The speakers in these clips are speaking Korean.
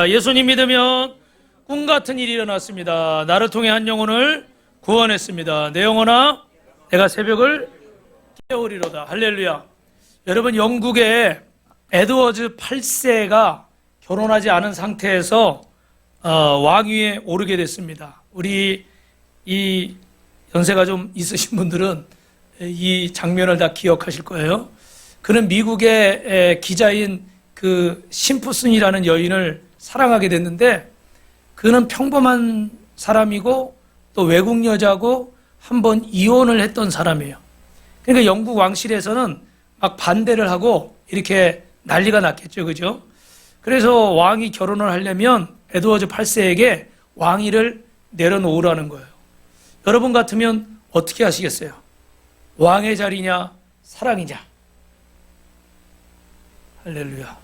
예수님 믿으면 꿈 같은 일이 일어났습니다. 나를 통해 한 영혼을 구원했습니다. 내 영혼아, 내가 새벽을 깨우리로다. 할렐루야. 여러분, 영국의 에드워즈 8세가 결혼하지 않은 상태에서 왕위에 오르게 됐습니다. 우리 이 연세가 좀 있으신 분들은 이 장면을 다 기억하실 거예요. 그는 미국의 기자인 그 심프슨이라는 여인을 사랑하게 됐는데, 그는 평범한 사람이고 또 외국 여자고 한 번 이혼을 했던 사람이에요. 그러니까 영국 왕실에서는 막 반대를 하고 이렇게 난리가 났겠죠, 그죠? 그래서 왕이 결혼을 하려면 에드워즈 8세에게 왕위를 내려놓으라는 거예요. 여러분 같으면 어떻게 하시겠어요? 왕의 자리냐, 사랑이냐? 할렐루야.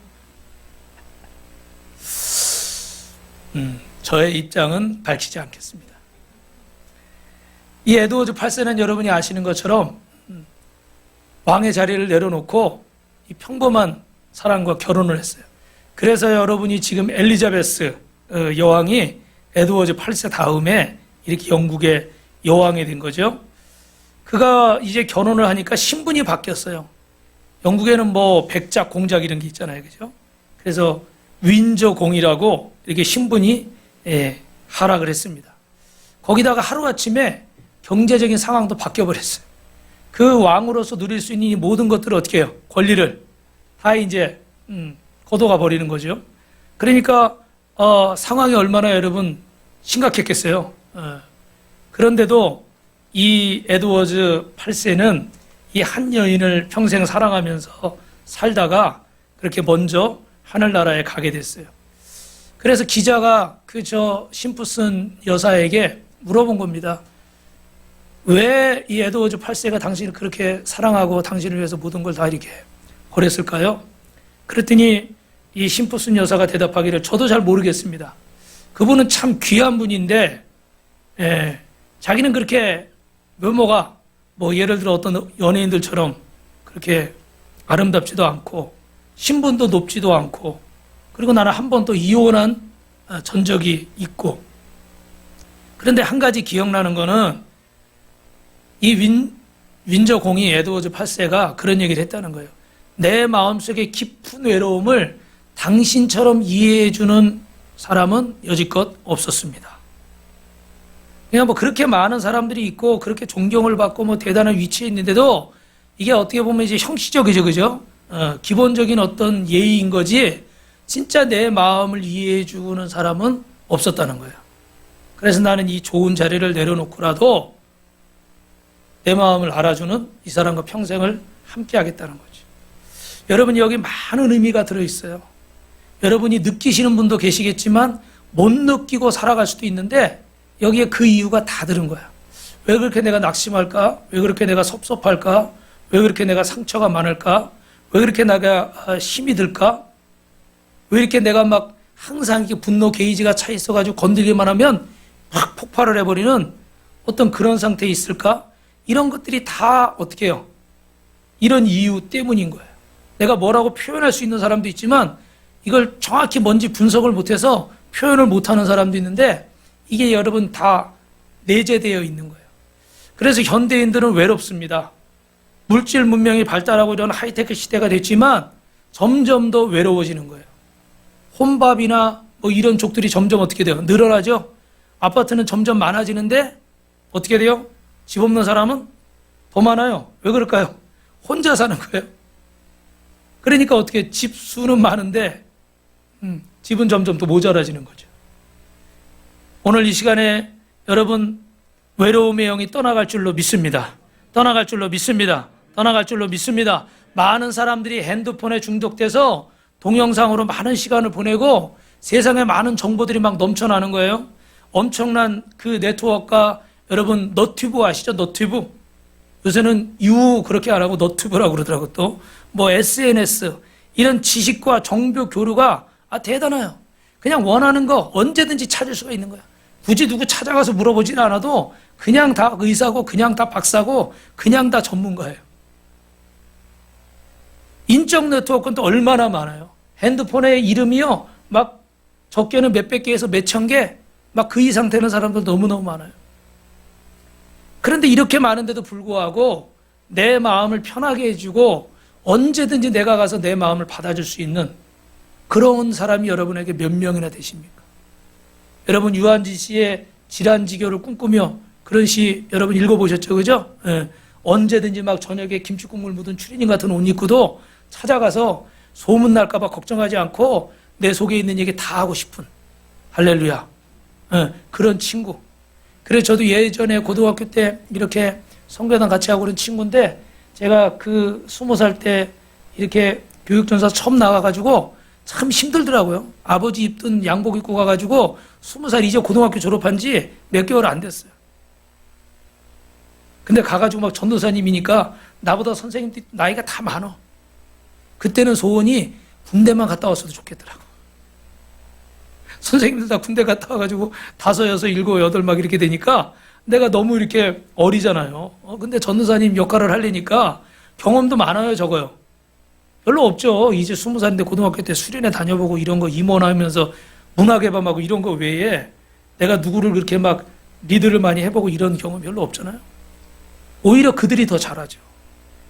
저의 입장은 밝히지 않겠습니다. 이 에드워즈 8세는 여러분이 아시는 것처럼 왕의 자리를 내려놓고 이 평범한 사람과 결혼을 했어요. 그래서 여러분이 지금 엘리자베스 여왕이 에드워즈 8세 다음에 이렇게 영국의 여왕이 된 거죠. 그가 이제 결혼을 하니까 신분이 바뀌었어요. 영국에는 뭐 백작, 공작 이런 게 있잖아요, 그죠? 그래서 윈저 공이라고 이렇게 신분이 하락을 했습니다. 거기다가 하루아침에 경제적인 상황도 바뀌어버렸어요. 그 왕으로서 누릴 수 있는 이 모든 것들을 어떻게 해요? 권리를 다 이제 걷어가 버리는 거죠. 그러니까 상황이 얼마나 여러분 심각했겠어요. 그런데도 이 에드워즈 8세는 이 한 여인을 평생 사랑하면서 살다가 그렇게 먼저 하늘나라에 가게 됐어요. 그래서 기자가 심프슨 여사에게 물어본 겁니다. 왜 이 에드워즈 8세가 당신을 그렇게 사랑하고 당신을 위해서 모든 걸 다 이렇게 버렸을까요? 그랬더니 이 심프슨 여사가 대답하기를 저도 잘 모르겠습니다. 그분은 참 귀한 분인데 자기는 그렇게 외모가 뭐 예를 들어 어떤 연예인들처럼 그렇게 아름답지도 않고 신분도 높지도 않고, 그리고 나는 한 번 또 이혼한 전적이 있고. 그런데 한 가지 기억나는 거는 이 윈저 공이 에드워즈 8세가 그런 얘기를 했다는 거예요. 내 마음속의 깊은 외로움을 당신처럼 이해해주는 사람은 여지껏 없었습니다. 그냥 뭐 그렇게 많은 사람들이 있고 그렇게 존경을 받고 뭐 대단한 위치에 있는데도 이게 어떻게 보면 이제 형식적이죠, 그죠? 기본적인 어떤 예의인 거지 진짜 내 마음을 이해해 주는 사람은 없었다는 거예요. 그래서 나는 이 좋은 자리를 내려놓고라도 내 마음을 알아주는 이 사람과 평생을 함께 하겠다는 거죠. 여러분, 여기 많은 의미가 들어있어요. 여러분이 느끼시는 분도 계시겠지만 못 느끼고 살아갈 수도 있는데 여기에 그 이유가 다 들은 거야. 왜 그렇게 내가 낙심할까? 왜 그렇게 내가 섭섭할까? 왜 그렇게 내가 상처가 많을까? 왜 그렇게 내가 힘이 들까? 왜 이렇게 내가 막 항상 이렇게 분노 게이지가 차 있어가지고 건들기만 하면 막 폭발을 해버리는 어떤 그런 상태에 있을까? 이런 것들이 다 어떻게 해요? 이런 이유 때문인 거예요. 내가 뭐라고 표현할 수 있는 사람도 있지만 이걸 정확히 뭔지 분석을 못해서 표현을 못하는 사람도 있는데 이게 여러분 다 내재되어 있는 거예요. 그래서 현대인들은 외롭습니다. 물질 문명이 발달하고 이런 하이테크 시대가 됐지만 점점 더 외로워지는 거예요. 혼밥이나 뭐 이런 족들이 점점 어떻게 돼요? 늘어나죠? 아파트는 점점 많아지는데 어떻게 돼요? 집 없는 사람은 더 많아요. 왜 그럴까요? 혼자 사는 거예요. 그러니까 어떻게 집 수는 많은데 집은 점점 더 모자라지는 거죠. 오늘 이 시간에 여러분 외로움의 영이 떠나갈 줄로 믿습니다. 떠나갈 줄로 믿습니다. 떠나갈 줄로 믿습니다. 많은 사람들이 핸드폰에 중독돼서 동영상으로 많은 시간을 보내고 세상에 많은 정보들이 막 넘쳐나는 거예요. 엄청난 그 네트워크가 여러분 너튜브 아시죠? 너튜브. 요새는 그렇게 안 하고 너튜브라고 그러더라고. 또 뭐 SNS 이런 지식과 정보 교류가 대단해요. 그냥 원하는 거 언제든지 찾을 수가 있는 거야. 굳이 누구 찾아가서 물어보지는 않아도 그냥 다 의사고 그냥 다 박사고 그냥 다 전문가예요. 인적 네트워크는 또 얼마나 많아요. 핸드폰의 이름이요 막 적게는 몇백 개에서 몇천 개, 막 그 이상 되는 사람들 너무너무 많아요. 그런데 이렇게 많은데도 불구하고 내 마음을 편하게 해주고 언제든지 내가 가서 내 마음을 받아줄 수 있는 그런 사람이 여러분에게 몇 명이나 되십니까? 여러분 유한지 씨의 질환지교를 꿈꾸며 그런 시 여러분 읽어보셨죠, 그죠? 예. 언제든지 막 저녁에 김치국물 묻은 추리닝 같은 옷 입고도 찾아가서 소문날까봐 걱정하지 않고 내 속에 있는 얘기 다 하고 싶은 할렐루야. 예. 그런 친구. 그래서 저도 예전에 고등학교 때 이렇게 성교단 같이 하고 그런 친구인데 제가 그 20살 때 이렇게 교육전사 처음 나가가지고 참 힘들더라고요. 아버지 입던 양복 입고 가가지고 20살 이제 고등학교 졸업한 지 몇 개월 안 됐어요. 근데 가가지고 막 전도사님이니까 나보다 선생님들 나이가 다 많어. 그때는 소원이 군대만 갔다 왔어도 좋겠더라고. 선생님들 다 군대 갔다 와가지고 5, 6, 7, 8 막 이렇게 되니까 내가 너무 이렇게 어리잖아요. 근데 전도사님 역할을 하려니까 경험도 많아요, 적어요. 별로 없죠. 이제 20살인데 고등학교 때 수련회 다녀보고 이런 거 임원하면서 문화개방하고 이런 거 외에 내가 누구를 그렇게 막 리드를 많이 해보고 이런 경험 별로 없잖아요. 오히려 그들이 더 잘하죠.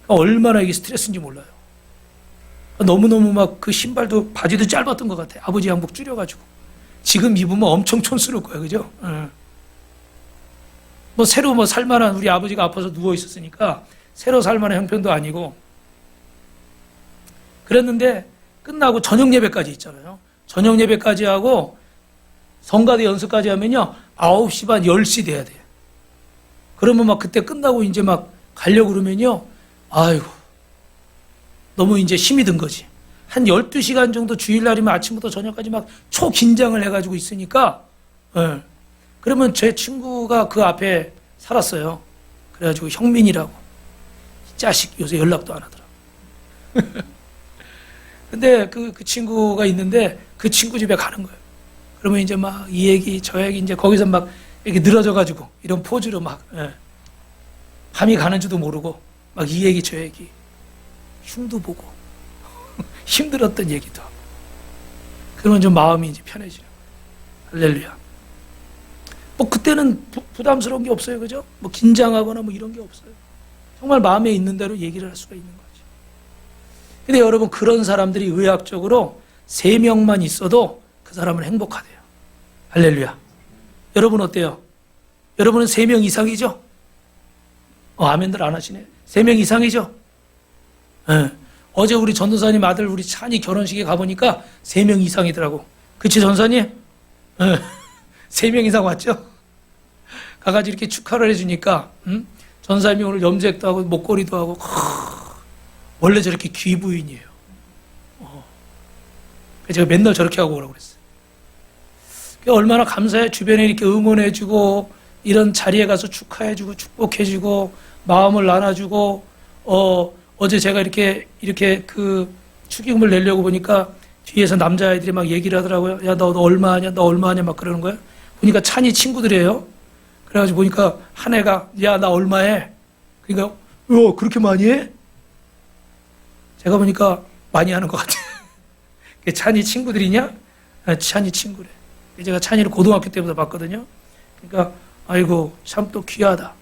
얼마나 이게 스트레스인지 몰라요. 너무너무 막 그 신발도 바지도 짧았던 것 같아. 아버지 양복 줄여가지고. 지금 입으면 엄청 촌스러울 거야, 그죠? 뭐 새로 뭐 살만한 우리 아버지가 아파서 누워 있었으니까 새로 살만한 형편도 아니고 그랬는데 끝나고 저녁 예배까지 있잖아요. 저녁 예배까지 하고 성가대 연습까지 하면요 9시 반 10시 돼야 돼요. 그러면 막 그때 끝나고 이제 막 가려고 그러면요 아이고 너무 이제 힘이 든 거지. 한 12시간 정도 주일날이면 아침부터 저녁까지 막 초긴장을 해가지고 있으니까 예. 그러면 제 친구가 그 앞에 살았어요. 그래가지고 형민이라고. 이 자식 요새 연락도 안 하더라고. 근데 그 친구가 있는데 그 친구 집에 가는 거예요. 그러면 이제 막 이 얘기 저 얘기 이제 거기서 막 이렇게 늘어져가지고 이런 포즈로 막 예. 밤이 가는 줄도 모르고 막 이 얘기 저 얘기 흉도 보고 힘들었던 얘기도 하고 그러면 좀 마음이 이제 편해지는 거예요. 할렐루야. 뭐 그때는 부담스러운 게 없어요, 그죠? 뭐 긴장하거나 뭐 이런 게 없어요. 정말 마음에 있는 대로 얘기를 할 수가 있는 거죠. 근데 여러분 그런 사람들이 의학적으로 3명만 있어도 그 사람은 행복하대요. 할렐루야. 여러분 어때요? 여러분은 3명 이상이죠? 아멘들 안 하시네. 3명 이상이죠? 네. 어제 우리 전도사님 아들 우리 찬이 결혼식에 가보니까 3명 이상이더라고. 그치 전사님? 네. 3명 이상 왔죠? 가가지고 이렇게 축하를 해주니까 전사님이 오늘 염색도 하고 목걸이도 하고 원래 저렇게 귀부인이에요. 제가 맨날 저렇게 하고 오라고 그랬어요. 얼마나 감사해. 주변에 이렇게 응원해주고 이런 자리에 가서 축하해주고 축복해주고 마음을 나눠주고 어제 제가 이렇게 그 축의금을 내려고 보니까 뒤에서 남자아이들이 막 얘기를 하더라고요. 야, 너 얼마 하냐? 너 얼마 하냐? 막 그러는 거예요. 보니까 찬이 친구들이에요. 그래가지고 보니까 한 애가 야, 나 얼마 해? 그러니까 그렇게 많이 해? 제가 보니까 많이 하는 것 같아요. 찬이 친구들이냐? 찬이 친구래. 제가 찬이를 고등학교 때부터 봤거든요. 그러니까 아이고 참 또 귀하다.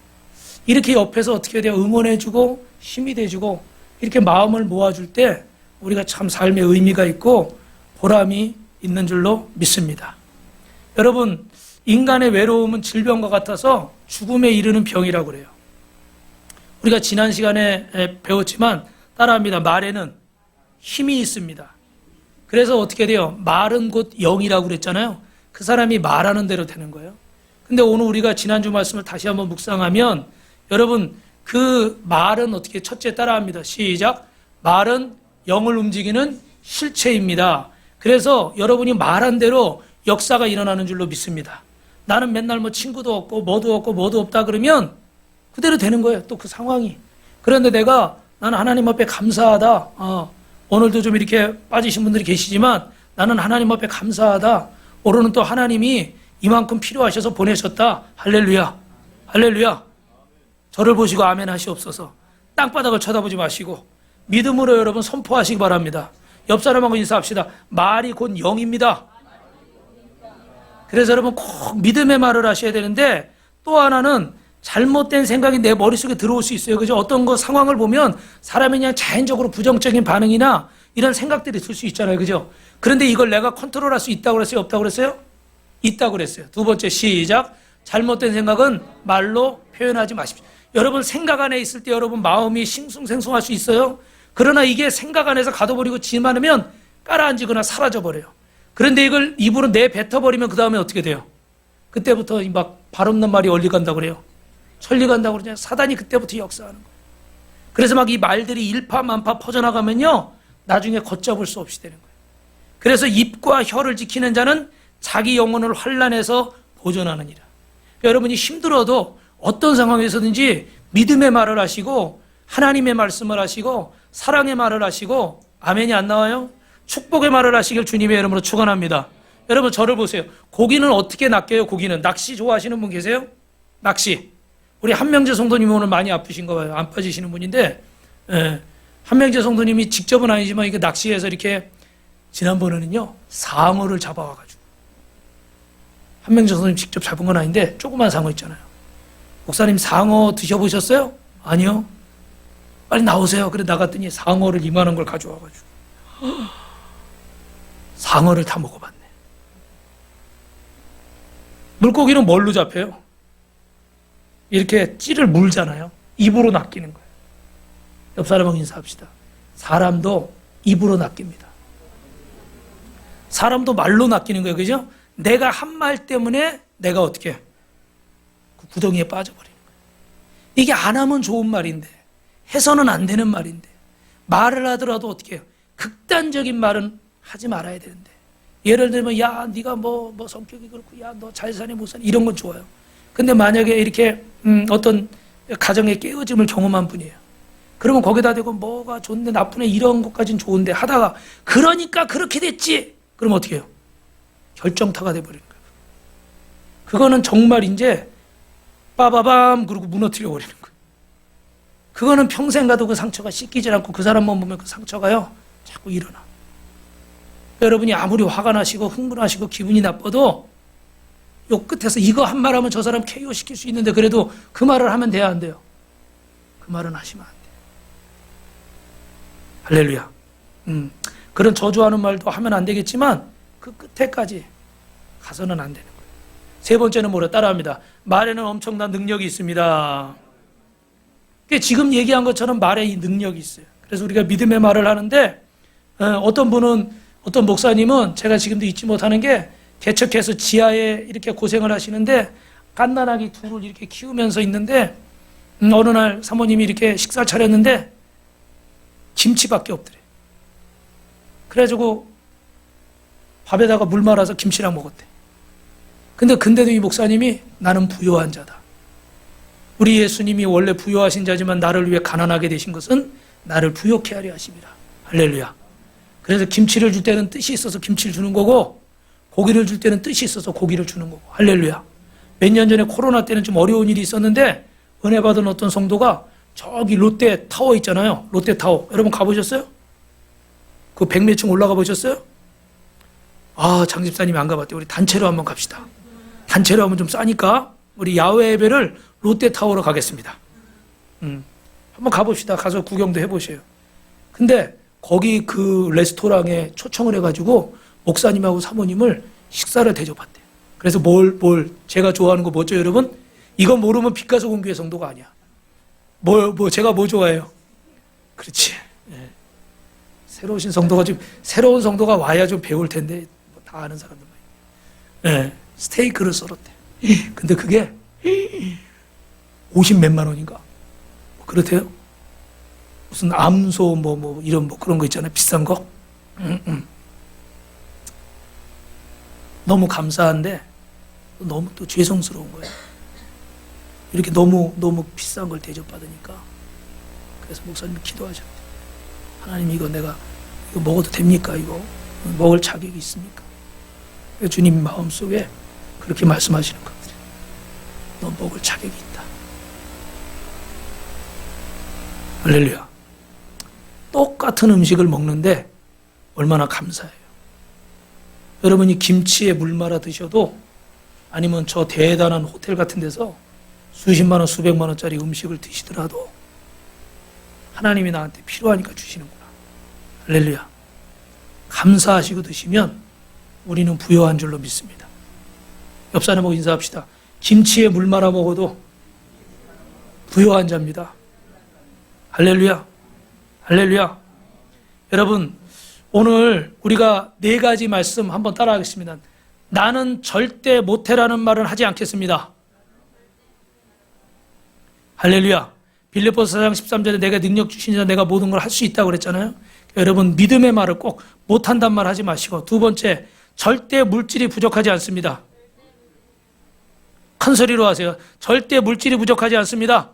이렇게 옆에서 어떻게 돼요? 응원해주고 힘이 돼주고 이렇게 마음을 모아줄 때 우리가 참 삶의 의미가 있고 보람이 있는 줄로 믿습니다. 여러분 인간의 외로움은 질병과 같아서 죽음에 이르는 병이라고 그래요. 우리가 지난 시간에 배웠지만 따라합니다. 말에는 힘이 있습니다. 그래서 어떻게 돼요? 말은 곧 영이라고 그랬잖아요. 그 사람이 말하는 대로 되는 거예요. 근데 오늘 우리가 지난주 말씀을 다시 한번 묵상하면 여러분 그 말은 어떻게 첫째 따라합니다. 시작. 말은 영을 움직이는 실체입니다. 그래서 여러분이 말한 대로 역사가 일어나는 줄로 믿습니다. 나는 맨날 뭐 친구도 없고 뭐도 없고 뭐도 없다 그러면 그대로 되는 거예요. 또 그 상황이. 그런데 나는 하나님 앞에 감사하다. 오늘도 좀 이렇게 빠지신 분들이 계시지만 나는 하나님 앞에 감사하다. 오늘은 또 하나님이 이만큼 필요하셔서 보내셨다. 할렐루야. 할렐루야. 저를 보시고 아멘 하시옵소서. 땅바닥을 쳐다보지 마시고 믿음으로 여러분 선포하시기 바랍니다. 옆 사람하고 인사합시다. 말이 곧 영입니다. 그래서 여러분 꼭 믿음의 말을 하셔야 되는데, 또 하나는 잘못된 생각이 내 머릿속에 들어올 수 있어요. 그죠? 어떤 거 상황을 보면 사람이 그냥 자연적으로 부정적인 반응이나 이런 생각들이 들 수 있잖아요. 그죠? 그런데 이걸 내가 컨트롤할 수 있다고 그랬어요? 없다고 그랬어요? 있다고 그랬어요. 두 번째, 시작. 잘못된 생각은 말로 표현하지 마십시오. 여러분 생각 안에 있을 때 여러분 마음이 싱숭생숭할 수 있어요. 그러나 이게 생각 안에서 가둬버리고 지만하면 깔아앉거나 사라져버려요. 그런데 이걸 입으로 내뱉어버리면 그 다음에 어떻게 돼요? 그때부터 막 발 없는 말이 얼리 간다고 그래요. 천리 간다고 그러냐. 사단이 그때부터 역사하는 거예요. 그래서 막 이 말들이 일파만파 퍼져나가면요, 나중에 걷잡을 수 없이 되는 거예요. 그래서 입과 혀를 지키는 자는 자기 영혼을 환난에서 보존하느니라. 그러니까 여러분이 힘들어도 어떤 상황에서든지 믿음의 말을 하시고 하나님의 말씀을 하시고 사랑의 말을 하시고, 아멘이 안 나와요? 축복의 말을 하시길 주님의 이름으로 축원합니다. 여러분 저를 보세요. 고기는 어떻게 낚여요? 고기는 낚시 좋아하시는 분 계세요? 낚시. 우리 한명재 성도님이 오늘 많이 아프신 거 봐요. 안 빠지시는 분인데, 한명재 성도님이 직접은 아니지만 이게 낚시해서 이렇게, 지난번에는요 상어를 잡아와가지고, 한명재 성도님 직접 잡은 건 아닌데 조그만 상어 있잖아요. 목사님 상어 드셔보셨어요? 아니요. 빨리 나오세요. 그래 나갔더니 상어를 이만한 걸 가져와가지고 상어를 다 먹어봤네. 물고기는 뭘로 잡혀요? 이렇게 찌를 물잖아요. 입으로 낚이는 거예요. 옆 사람하고 인사합시다. 사람도 입으로 낚입니다. 사람도 말로 낚이는 거예요. 그죠? 내가 한 말 때문에 내가 어떻게 그 구덩이에 빠져버리는 거예요. 이게 안 하면 좋은 말인데, 해서는 안 되는 말인데, 말을 하더라도 어떻게 해요? 극단적인 말은 하지 말아야 되는데, 예를 들면 야 네가 뭐 성격이 그렇고, 야 너 잘 사니 못 사니, 이런 건 좋아요. 근데 만약에 이렇게 어떤 가정의 깨어짐을 경험한 분이에요. 그러면 거기다 대고 뭐가 좋은데 나쁘네 이런 것까지는 좋은데 하다가 그러니까 그렇게 됐지, 그럼 어떻게 해요? 결정타가 돼버리는 거예요. 그거는 정말 이제 빠바밤 그러고 무너뜨려 버리는 거예요. 그거는 평생 가도 그 상처가 씻기질 않고 그 사람만 보면 그 상처가요 자꾸 일어나. 여러분이 아무리 화가 나시고 흥분하시고 기분이 나빠도 요 끝에서 이거 한 말 하면 저 사람 KO 시킬 수 있는데, 그래도 그 말을 하면 돼야 안 돼요? 그 말은 하시면 안 돼요. 할렐루야. 그런 저주하는 말도 하면 안 되겠지만 그 끝에까지 가서는 안 되는 거예요. 세 번째는 뭐라 따라합니다. 말에는 엄청난 능력이 있습니다. 지금 얘기한 것처럼 말에 이 능력이 있어요. 그래서 우리가 믿음의 말을 하는데, 어떤 목사님은 제가 지금도 잊지 못하는 게, 개척해서 지하에 이렇게 고생을 하시는데 갓난아기 둘을 이렇게 키우면서 있는데, 어느 날 사모님이 이렇게 식사 차렸는데 김치밖에 없더래. 그래가지고 밥에다가 물 말아서 김치랑 먹었대. 근데도 이 목사님이 나는 부요한 자다. 우리 예수님이 원래 부요하신 자지만 나를 위해 가난하게 되신 것은 나를 부요케 하려 하심이라. 할렐루야. 그래서 김치를 줄 때는 뜻이 있어서 김치를 주는 거고, 고기를 줄 때는 뜻이 있어서 고기를 주는 거고. 할렐루야. 몇 년 전에 코로나 때는 좀 어려운 일이 있었는데, 은혜 받은 어떤 성도가 저기 롯데타워 있잖아요. 롯데타워. 여러분 가보셨어요? 그 100몇 층 올라가 보셨어요? 아, 장 집사님이 안 가봤대요. 우리 단체로 한번 갑시다. 단체로 하면 좀 싸니까 우리 야외 예배를 롯데타워로 가겠습니다. 한번 가봅시다. 가서 구경도 해보세요. 근데 거기 그 레스토랑에 초청을 해가지고 목사님하고 사모님을 식사를 대접한대요. 그래서 제가 좋아하는 거 뭐죠, 여러분? 이거 모르면 빛가서 공교회 성도가 아니야. 제가 뭐 좋아해요? 그렇지. 예. 새로운 성도가 와야 좀 배울 텐데, 다 아는 사람들만. 예. 스테이크를 썰었대. 근데 그게 50 몇만 원인가? 그렇대요. 무슨 암소 이런 그런 거 있잖아요. 비싼 거. 너무 감사한데 너무 또 죄송스러운 거예요. 이렇게 너무 비싼 걸 대접받으니까. 그래서 목사님이 기도하셨대요. 하나님, 이거 내가 이거 먹어도 됩니까? 이거 먹을 자격이 있습니까? 주님 마음속에 그렇게 말씀하시는 것들이, 너 먹을 자격이 있다. 할렐루야. 똑같은 음식을 먹는데 얼마나 감사해요. 여러분이 김치에 물 말아 드셔도 아니면 저 대단한 호텔 같은 데서 수십만 원, 수백만 원짜리 음식을 드시더라도 하나님이 나한테 필요하니까 주시는구나. 할렐루야. 감사하시고 드시면 우리는 부여한 줄로 믿습니다. 옆 사람하고 인사합시다. 김치에 물 말아 먹어도 부여한 자입니다. 할렐루야. 할렐루야. 여러분, 오늘 우리가 4가지 말씀 한번 따라하겠습니다. 나는 절대 못해라는 말은 하지 않겠습니다. 할렐루야. 빌립보서 4장 13절에 내가 능력 주신 자 내가 모든 걸 할 수 있다고 그랬잖아요. 여러분, 믿음의 말을 꼭 못한단 말 하지 마시고, 두 번째, 절대 물질이 부족하지 않습니다. 큰 소리로 하세요. 절대 물질이 부족하지 않습니다.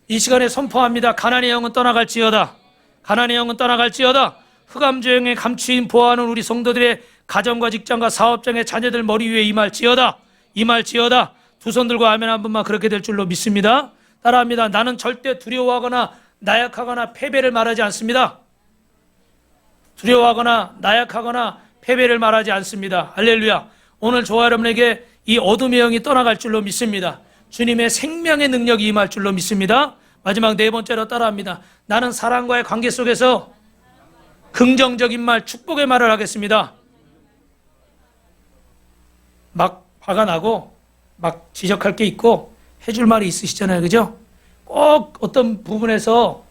이 시간에 선포합니다. 가난의 영은 떠나갈지어다. 가난의 영은 떠나갈지어다. 흑암조용에 감추인 보호하는 우리 성도들의 가정과 직장과 사업장의 자녀들 머리 위에 임할지어다. 임할지어다. 두 손 들고 아멘 한 번만 그렇게 될 줄로 믿습니다. 따라합니다. 나는 절대 두려워하거나 나약하거나 패배를 말하지 않습니다. 두려워하거나 나약하거나 패배를 말하지 않습니다. 할렐루야. 오늘 저와 여러분에게 이 어둠의 영이 떠나갈 줄로 믿습니다. 주님의 생명의 능력이 임할 줄로 믿습니다. 마지막 4번째로 따라합니다. 나는 사랑과의 관계 속에서 긍정적인 말, 축복의 말을 하겠습니다. 막 화가 나고 막 지적할 게 있고 해줄 말이 있으시잖아요. 그죠? 꼭 어떤 부분에서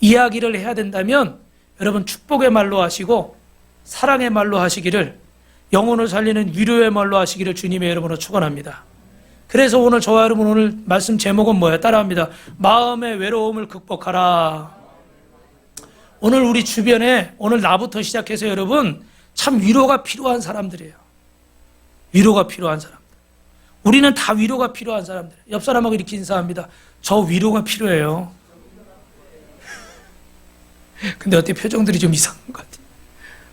이야기를 해야 된다면 여러분 축복의 말로 하시고 사랑의 말로 하시기를, 영혼을 살리는 위로의 말로 하시기를 주님의 이름으로 축원합니다. 그래서 오늘 저와 여러분 오늘 말씀 제목은 뭐예요? 따라합니다. 마음의 외로움을 극복하라. 오늘 우리 주변에 오늘 나부터 시작해서 여러분 참 위로가 필요한 사람들이에요. 위로가 필요한 사람들. 우리는 다 위로가 필요한 사람들. 옆 사람하고 이렇게 인사합니다. 저 위로가 필요해요. 근데 어떻게 표정들이 좀 이상한 것 같아요.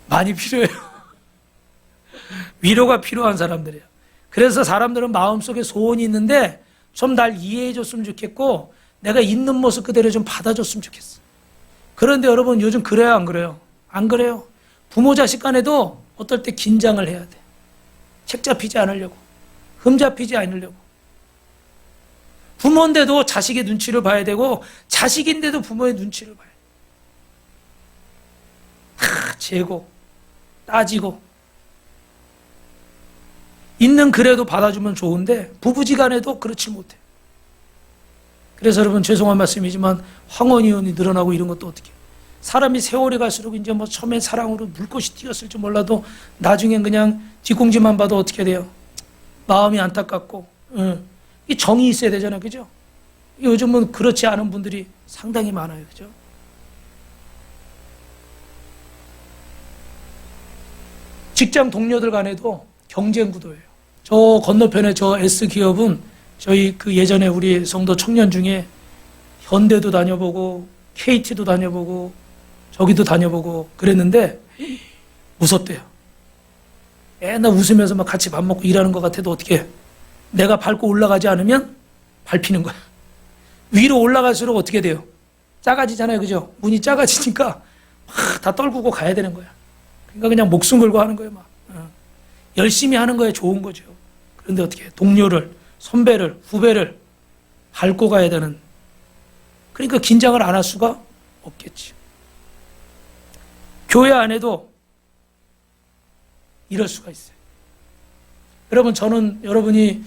많이 필요해요. 위로가 필요한 사람들이에요. 그래서 사람들은 마음속에 소원이 있는데 좀 날 이해해 줬으면 좋겠고 내가 있는 모습 그대로 좀 받아줬으면 좋겠어. 그런데 여러분 요즘 그래요 안 그래요? 안 그래요. 부모 자식 간에도 어떨 때 긴장을 해야 돼. 책 잡히지 않으려고, 흠 잡히지 않으려고. 부모인데도 자식의 눈치를 봐야 되고 자식인데도 부모의 눈치를 봐야 돼. 다 재고 따지고 있는 그래도 받아주면 좋은데 부부지간에도 그렇지 못해. 그래서 여러분 죄송한 말씀이지만 황혼이혼이 늘어나고 이런 것도 어떻게 해요? 사람이 세월이 갈수록 이제 뭐 처음에 사랑으로 물꽃이 띄었을지 몰라도 나중엔 그냥 뒷공지만 봐도 어떻게 돼요? 마음이 안타깝고, 이 정이 있어야 되잖아요, 그죠? 요즘은 그렇지 않은 분들이 상당히 많아요, 그죠? 직장 동료들 간에도 경쟁 구도예요. 저 건너편에 저 S기업은 저희 그 예전에 우리 성도 청년 중에 현대도 다녀보고 KT도 다녀보고 저기도 다녀보고 그랬는데 무섭대요. 맨날 웃으면서 막 같이 밥 먹고 일하는 것 같아도 어떻게 해? 내가 밟고 올라가지 않으면 밟히는 거야. 위로 올라갈수록 어떻게 돼요? 작아지잖아요, 그죠? 문이 작아지니까 막 다 떨구고 가야 되는 거야. 그러니까 그냥 목숨 걸고 하는 거예요, 막. 열심히 하는 거에 좋은 거죠. 그런데 어떻게 해? 동료를, 선배를, 후배를 밟고 가야 되는. 그러니까 긴장을 안 할 수가 없겠지. 교회 안에도 이럴 수가 있어요. 여러분, 저는 여러분이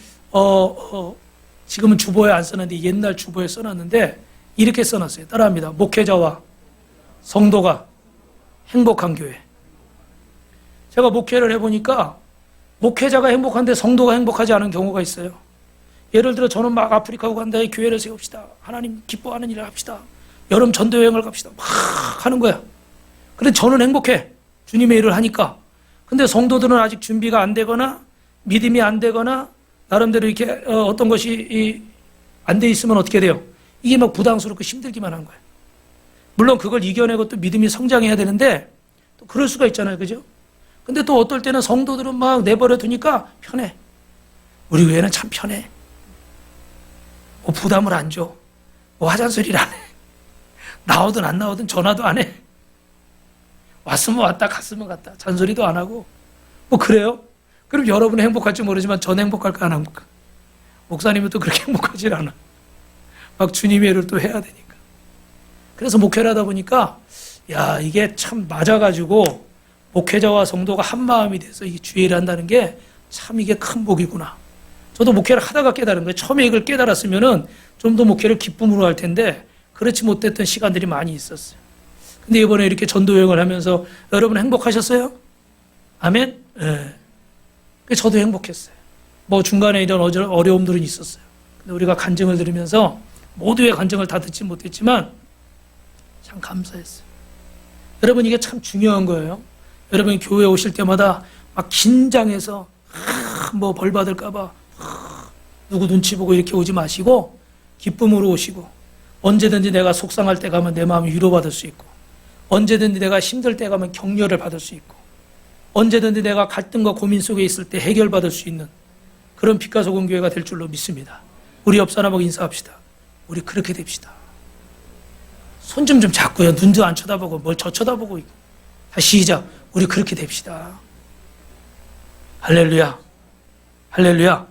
지금은 주보에 안 써놨는데 옛날 주보에 써놨는데 이렇게 써놨어요. 따라합니다. 목회자와 성도가 행복한 교회. 제가 목회를 해보니까 목회자가 행복한데 성도가 행복하지 않은 경우가 있어요. 예를 들어 저는 막 아프리카 우간다에 교회를 세웁시다. 하나님 기뻐하는 일을 합시다. 여름 전도여행을 갑시다. 막 하는 거야. 그런데 저는 행복해. 주님의 일을 하니까. 근데 성도들은 아직 준비가 안 되거나 믿음이 안 되거나 나름대로 이렇게 어떤 것이 안 돼 있으면 어떻게 돼요? 이게 막 부담스럽고 힘들기만 한 거야. 물론 그걸 이겨내고 또 믿음이 성장해야 되는데 또 그럴 수가 있잖아요. 그죠? 근데 또 어떨 때는 성도들은 막 내버려 두니까 편해. 우리 교회는 참 편해. 뭐 부담을 안 줘. 뭐 하자는 소리를 안 해. 나오든 안 나오든 전화도 안 해. 왔으면 왔다 갔으면 갔다. 잔소리도 안 하고. 뭐 그래요? 그럼 여러분은 행복할지 모르지만 전 행복할까 안 행복할까? 목사님은 또 그렇게 행복하지 않아. 막 주님의 일을 또 해야 되니까. 그래서 목회를 하다 보니까 야, 이게 참 맞아가지고 목회자와 성도가 한 마음이 돼서 이 주의 일을 한다는 게 참 이게 큰 복이구나. 저도 목회를 하다가 깨달은 거예요. 처음에 이걸 깨달았으면은 좀 더 목회를 기쁨으로 할 텐데 그렇지 못했던 시간들이 많이 있었어요. 근데 이번에 이렇게 전도 여행을 하면서 여러분 행복하셨어요? 아멘? 예. 저도 행복했어요. 뭐 중간에 이런 어려움들은 있었어요. 근데 우리가 간증을 들으면서 모두의 간증을 다 듣지 못했지만 참 감사했어요. 여러분 이게 참 중요한 거예요. 여러분이 교회에 오실 때마다 막 긴장해서 뭐 벌 받을까봐 누구 눈치 보고 이렇게 오지 마시고 기쁨으로 오시고 언제든지 내가 속상할 때 가면 내 마음이 위로받을 수 있고 언제든지 내가 힘들 때 가면 격려를 받을 수 있고 언제든지 내가 갈등과 고민 속에 있을 때 해결받을 수 있는 그런 빛과 소금 교회가 될 줄로 믿습니다. 우리 옆 사람하고 인사합시다. 우리 그렇게 됩시다. 손 좀 잡고요. 눈도 안 쳐다보고 뭘 저 쳐다보고 있고. 다시 시작. 우리 그렇게 됩시다. 할렐루야. 할렐루야.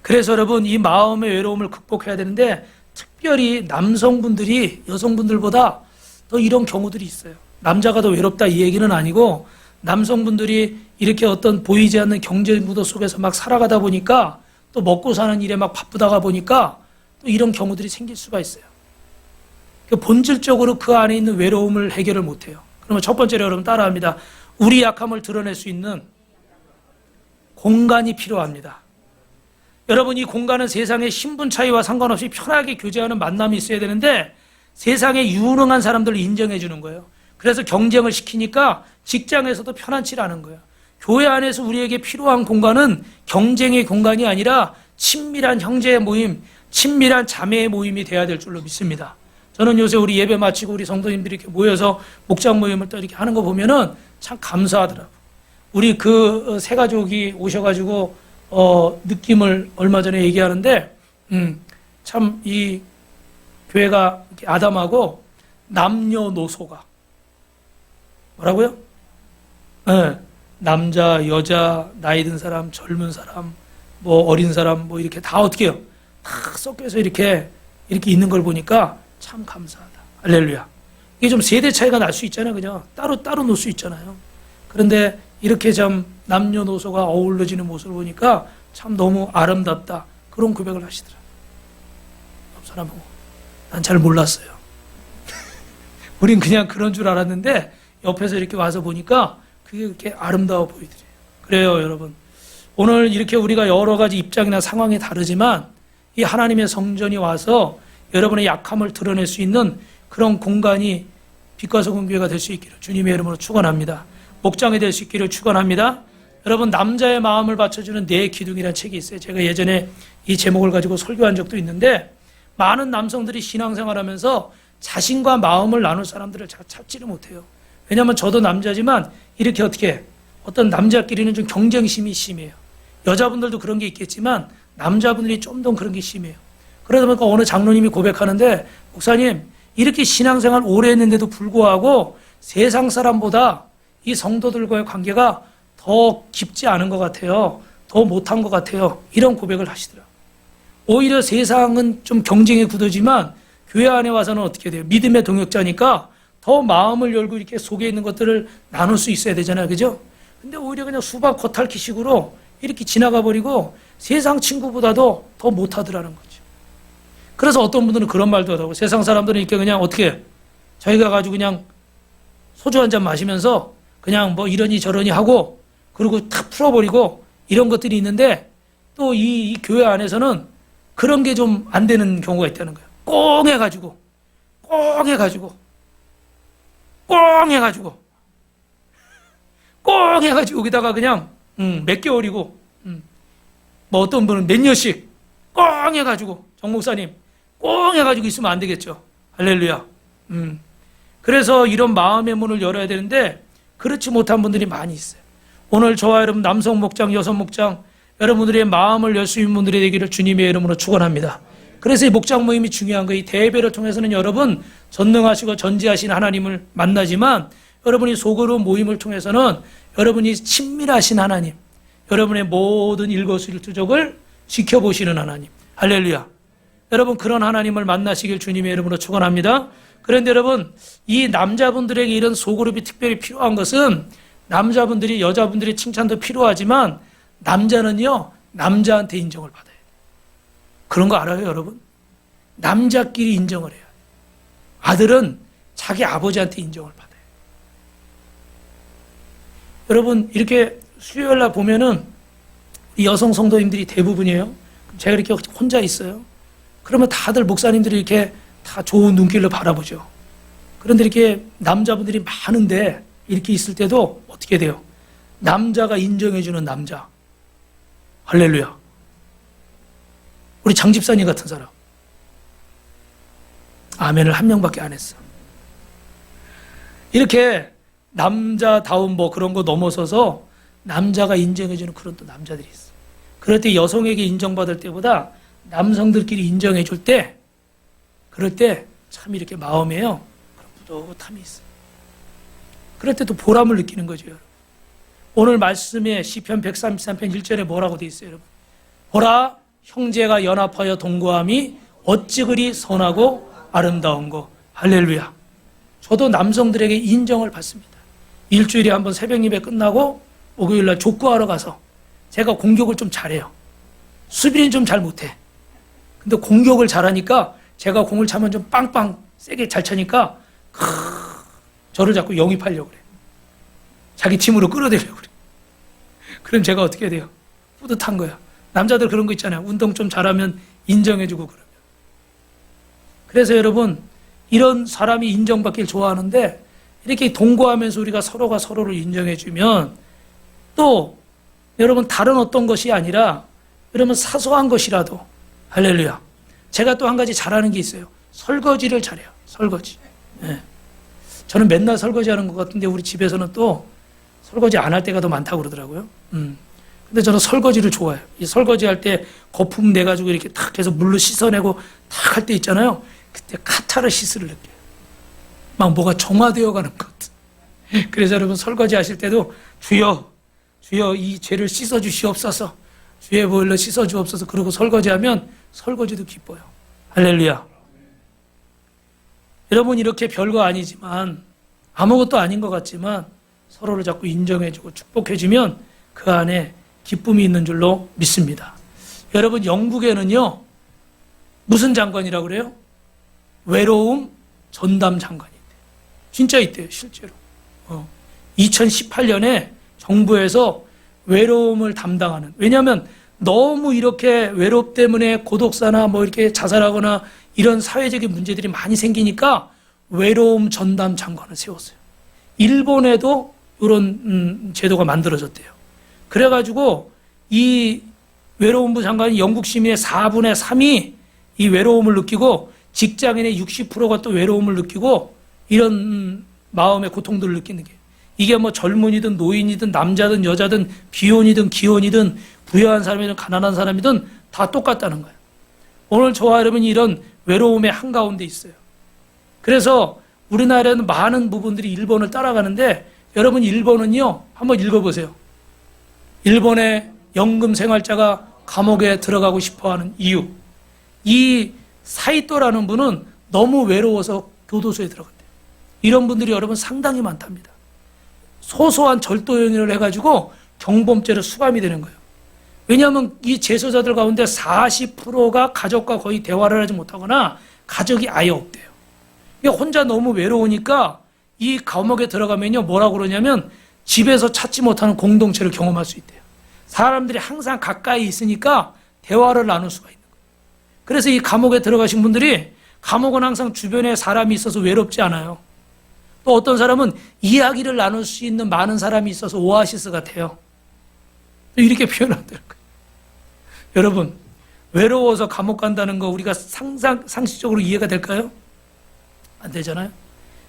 그래서 여러분 이 마음의 외로움을 극복해야 되는데 특별히 남성분들이 여성분들보다 더 이런 경우들이 있어요. 남자가 더 외롭다 이 얘기는 아니고 남성분들이 이렇게 어떤 보이지 않는 경제 무도 속에서 막 살아가다 보니까 또 먹고 사는 일에 막 바쁘다가 보니까 또 이런 경우들이 생길 수가 있어요. 본질적으로 그 안에 있는 외로움을 해결을 못해요. 그러면 첫 번째로 여러분 따라합니다. 우리 약함을 드러낼 수 있는 공간이 필요합니다. 여러분 이 공간은 세상의 신분 차이와 상관없이 편하게 교제하는 만남이 있어야 되는데 세상에 유능한 사람들을 인정해 주는 거예요. 그래서 경쟁을 시키니까 직장에서도 편안치 않은 거예요. 교회 안에서 우리에게 필요한 공간은 경쟁의 공간이 아니라 친밀한 형제의 모임, 친밀한 자매의 모임이 돼야 될 줄로 믿습니다. 저는 요새 우리 예배 마치고 우리 성도님들이 이렇게 모여서 목장 모임을 또 이렇게 하는 거 보면은 참 감사하더라고요. 우리 그 세 가족이 오셔가지고 느낌을 얼마 전에 얘기하는데 참 이 교회가 아담하고 남녀노소가 뭐라고요? 네, 남자, 여자, 나이 든 사람, 젊은 사람, 뭐 어린 사람, 뭐 이렇게 다 어떻게 해요? 다 섞여서 이렇게 있는 걸 보니까 참 감사하다. 할렐루야. 이게 좀 세대 차이가 날 수 있잖아요. 그냥 따로 놓을 수 있잖아요. 그런데 이렇게 참 남녀노소가 어우러지는 모습을 보니까 참 너무 아름답다. 그런 고백을 하시더라고요. 옆 사람 보고. 난 잘 몰랐어요. 우린 그냥 그런 줄 알았는데 옆에서 이렇게 와서 보니까 그게 그렇게 아름다워 보이더래요. 그래요, 여러분. 오늘 이렇게 우리가 여러 가지 입장이나 상황이 다르지만 이 하나님의 성전이 와서 여러분의 약함을 드러낼 수 있는 그런 공간이 빛과 소금 교회가 될 수 있기를 주님의 이름으로 축원합니다. 목장이 될 수 있기를 축원합니다. 여러분 남자의 마음을 받쳐주는 내 기둥이라는 책이 있어요. 제가 예전에 이 제목을 가지고 설교한 적도 있는데 많은 남성들이 신앙생활하면서 자신과 마음을 나눌 사람들을 잘 찾지를 못해요. 왜냐하면 저도 남자지만 이렇게 어떻게 어떤 남자끼리는 좀 경쟁심이 심해요. 여자분들도 그런 게 있겠지만 남자분들이 좀 더 그런 게 심해요. 그러다 보니까 어느 장로님이 고백하는데 목사님 이렇게 신앙생활 오래 했는데도 불구하고 세상 사람보다 이 성도들과의 관계가 더 깊지 않은 것 같아요. 더 못한 것 같아요. 이런 고백을 하시더라고요. 오히려 세상은 좀 경쟁이 굳어지만 교회 안에 와서는 어떻게 돼요? 믿음의 동역자니까 더 마음을 열고 이렇게 속에 있는 것들을 나눌 수 있어야 되잖아요. 그죠? 근데 오히려 그냥 수박 겉핥기식으로 이렇게 지나가 버리고 세상 친구보다도 더 못하더라는 거죠. 그래서 어떤 분들은 그런 말도 하더라고요. 세상 사람들은 이렇게 그냥 어떻게 자기가 가지고 그냥 소주 한 잔 마시면서 그냥 뭐 이러니 저러니 하고 그리고 탁 풀어버리고 이런 것들이 있는데 또 이 교회 안에서는 그런 게 좀 안 되는 경우가 있다는 거예요. 꽁 해가지고 여기다가 그냥 몇 개월이고 뭐 어떤 분은 몇 년씩 꽁 해가지고 정 목사님 꽁 해가지고 있으면 안 되겠죠. 할렐루야. 그래서 이런 마음의 문을 열어야 되는데 그렇지 못한 분들이 많이 있어요. 오늘 저와 여러분 남성 목장, 여성 목장 여러분들의 마음을 열 수 있는 분들이 되기를 주님의 이름으로 축원합니다. 그래서 이 목장 모임이 중요한 거예요. 이 대회를 통해서는 여러분 전능하시고 전지하신 하나님을 만나지만 여러분이 속으로 모임을 통해서는 여러분이 친밀하신 하나님, 여러분의 모든 일거수일투족을 지켜보시는 하나님. 할렐루야. 여러분 그런 하나님을 만나시길 주님의 이름으로 축원합니다. 그런데 여러분 이 남자분들에게 이런 소그룹이 특별히 필요한 것은 남자분들이 여자분들의 칭찬도 필요하지만 남자는요 남자한테 인정을 받아요. 그런 거 알아요 여러분? 남자끼리 인정을 해요. 아들은 자기 아버지한테 인정을 받아요. 여러분 이렇게 수요일날 보면은 이 여성 성도님들이 대부분이에요. 제가 이렇게 혼자 있어요. 그러면 다들 목사님들이 이렇게 다 좋은 눈길로 바라보죠. 그런데 이렇게 남자분들이 많은데 이렇게 있을 때도 어떻게 돼요? 남자가 인정해주는 남자. 할렐루야. 우리 장 집사님 같은 사람. 아멘을 한 명밖에 안 했어. 이렇게 남자다운 뭐 그런 거 넘어서서 남자가 인정해주는 그런 또 남자들이 있어. 그럴 때 여성에게 인정받을 때보다 남성들끼리 인정해줄 때, 그럴 때 참 이렇게 마음에요 그런 뿌듯함이 있어. 그럴 때 또 보람을 느끼는 거죠, 여러분. 오늘 말씀에 시편 133편 1절에 뭐라고 돼 있어요, 여러분? 보라, 형제가 연합하여 동거함이 어찌 그리 선하고 아름다운고. 할렐루야. 저도 남성들에게 인정을 받습니다. 일주일에 한번 새벽 예배 끝나고 목요일날 족구하러 가서 제가 공격을 좀 잘해요. 수비는 좀 잘 못해. 근데 공격을 잘하니까 제가 공을 차면 좀 빵빵 세게 잘 차니까 저를 자꾸 영입하려고 그래. 자기 팀으로 끌어들이려고 그래. 그럼 제가 어떻게 해야 돼요? 뿌듯한 거야. 남자들 그런 거 있잖아요. 운동 좀 잘하면 인정해주고 그러면. 그래서 여러분 이런 사람이 인정받길 좋아하는데 이렇게 동거하면서 우리가 서로가 서로를 인정해주면 또 여러분 다른 어떤 것이 아니라 여러분 사소한 것이라도 할렐루야. 제가 또 한 가지 잘하는 게 있어요. 설거지를 잘해요. 설거지. 네. 저는 맨날 설거지하는 것 같은데 우리 집에서는 또 설거지 안 할 때가 더 많다고 그러더라고요. 근데 저는 설거지를 좋아해요. 이 설거지할 때 거품 내가지고 이렇게 탁 해서 물로 씻어내고 탁 할 때 있잖아요. 그때 카타르시스를 느껴요. 막 뭐가 정화되어 가는 것 같아. 그래서 여러분 설거지 하실 때도 주여 이 죄를 씻어 주시옵소서. 주의 보혈로 씻어 주옵소서. 그러고 설거지하면 설거지도 기뻐요. 할렐루야. 여러분 이렇게 별거 아니지만 아무것도 아닌 것 같지만 서로를 자꾸 인정해주고 축복해주면 그 안에 기쁨이 있는 줄로 믿습니다. 여러분 영국에는요 무슨 장관이라고 그래요? 외로움 전담 장관이 있대요. 진짜 있대요 실제로. 2018년에 정부에서 외로움을 담당하는, 왜냐하면 너무 이렇게 외롭 때문에 고독사나 뭐 이렇게 자살하거나 이런 사회적인 문제들이 많이 생기니까 외로움 전담 장관을 세웠어요. 일본에도 이런 제도가 만들어졌대요. 그래가지고 이 외로움부 장관이 영국 시민의 4분의 3이 이 외로움을 느끼고 직장인의 60%가 또 외로움을 느끼고 이런 마음의 고통들을 느끼는 게, 이게 뭐 젊은이든 노인이든 남자든 여자든 비혼이든 기혼이든 부유한 사람이든 가난한 사람이든 다 똑같다는 거예요. 오늘 저와 여러분이 이런 외로움의 한가운데 있어요. 그래서 우리나라에는 많은 부분들이 일본을 따라가는데 여러분 일본은요 한번 읽어보세요. 일본의 연금 생활자가 감옥에 들어가고 싶어하는 이유, 이 사이토라는 분은 너무 외로워서 교도소에 들어갔대요. 이런 분들이 여러분 상당히 많답니다. 소소한 절도행위를 해가지고 경범죄로 수감이 되는 거예요. 왜냐하면 이 재소자들 가운데 40%가 가족과 거의 대화를 하지 못하거나 가족이 아예 없대요. 혼자 너무 외로우니까 이 감옥에 들어가면요 뭐라고 그러냐면 집에서 찾지 못하는 공동체를 경험할 수 있대요. 사람들이 항상 가까이 있으니까 대화를 나눌 수가 있는 거예요. 그래서 이 감옥에 들어가신 분들이, 감옥은 항상 주변에 사람이 있어서 외롭지 않아요. 또 어떤 사람은 이야기를 나눌 수 있는 많은 사람이 있어서 오아시스 같아요. 이렇게 표현한다는 거예요. 여러분 외로워서 감옥 간다는 거 우리가 상식적으로 이해가 될까요? 안 되잖아요.